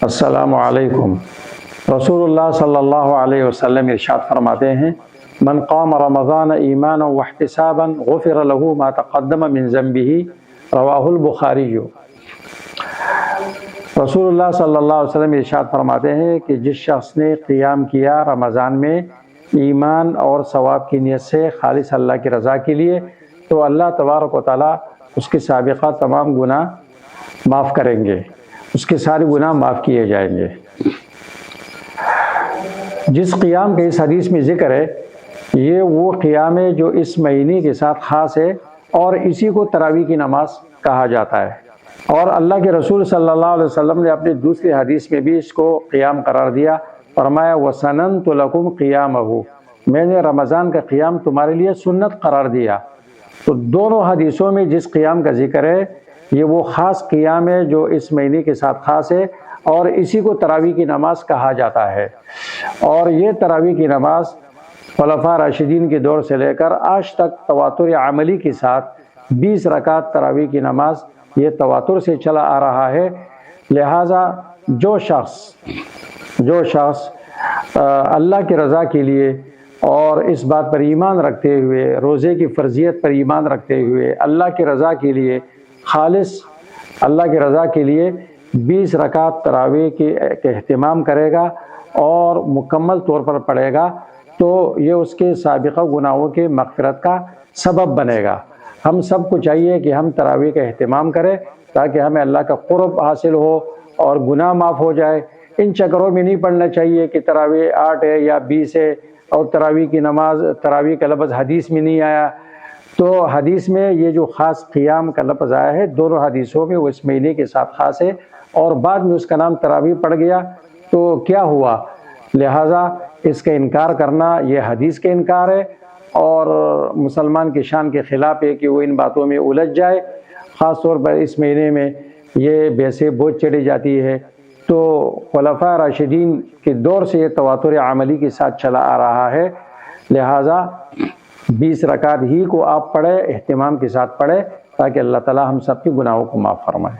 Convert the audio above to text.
السلام علیکم۔ رسول اللہ صلی اللہ علیہ وسلم ارشاد فرماتے ہیں، من قام رمضان ایمانا واحتسابا غفر له ما تقدم من ذنبه، رواہ البخاری۔ رسول اللہ صلی اللہ علیہ وسلم ارشاد فرماتے ہیں کہ جس شخص نے قیام کیا رمضان میں ایمان اور ثواب کی نیت سے خالص اللہ کی رضا کے لیے، تو اللہ تبارک و تعالیٰ اس کے سابقہ تمام گناہ معاف کریں گے، اس کے سارے گناہ معاف کیے جائیں گے۔ جس قیام کے اس حدیث میں ذکر ہے، یہ وہ قیام ہے جو اس مہینے کے ساتھ خاص ہے، اور اسی کو تراویح کی نماز کہا جاتا ہے۔ اور اللہ کے رسول صلی اللہ علیہ وسلم نے اپنی دوسری حدیث میں بھی اس کو قیام قرار دیا، فرمایا وَسَنَنْتُ لَكُمْ قِيَامَهُ، میں نے رمضان کا قیام تمہارے لیے سنت قرار دیا۔ تو دونوں حدیثوں میں جس قیام کا ذکر ہے، یہ وہ خاص قیام ہے جو اس مہینے کے ساتھ خاص ہے، اور اسی کو تراویح کی نماز کہا جاتا ہے۔ اور یہ تراویح کی نماز خلفاء راشدین کے دور سے لے کر آج تک تواتر عملی کے ساتھ 20 رکعت تراویح کی نماز یہ تواتر سے چلا آ رہا ہے۔ لہٰذا جو شخص اللہ کی رضا کے لیے اور اس بات پر ایمان رکھتے ہوئے، روزے کی فرضیت پر ایمان رکھتے ہوئے، اللہ کی رضا کے لیے خالص اللہ کی رضا کے لیے 20 رکعت تراویح کے اہتمام کرے گا اور مکمل طور پر پڑھے گا، تو یہ اس کے سابقہ گناہوں کے مغفرت کا سبب بنے گا۔ ہم سب کو چاہیے کہ ہم تراویح کا اہتمام کریں تاکہ ہمیں اللہ کا قرب حاصل ہو اور گناہ معاف ہو جائے۔ ان چکروں میں نہیں پڑھنا چاہیے کہ تراویح 8 ہے یا 20 ہے، اور تراویح کی نماز، تراویح کا لفظ حدیث میں نہیں آیا۔ تو حدیث میں یہ جو خاص قیام کا لفظ آیا ہے، دونوں حدیثوں میں وہ اس مہینے کے ساتھ خاص ہے، اور بعد میں اس کا نام تراویح پڑ گیا تو کیا ہوا؟ لہٰذا اس کا انکار کرنا یہ حدیث کا انکار ہے، اور مسلمان کی شان کے خلاف ہے کہ وہ ان باتوں میں الجھ جائے۔ خاص طور پر اس مہینے میں یہ بحثیں بہت چڑھی جاتی ہے۔ تو خلفاء راشدین کے دور سے یہ تواتر عملی کے ساتھ چلا آ رہا ہے، لہٰذا 20 رکعت ہی کو آپ پڑھیں، اہتمام کے ساتھ پڑھیں، تاکہ اللہ تعالی ہم سب کے گناہوں کو معاف فرمائے۔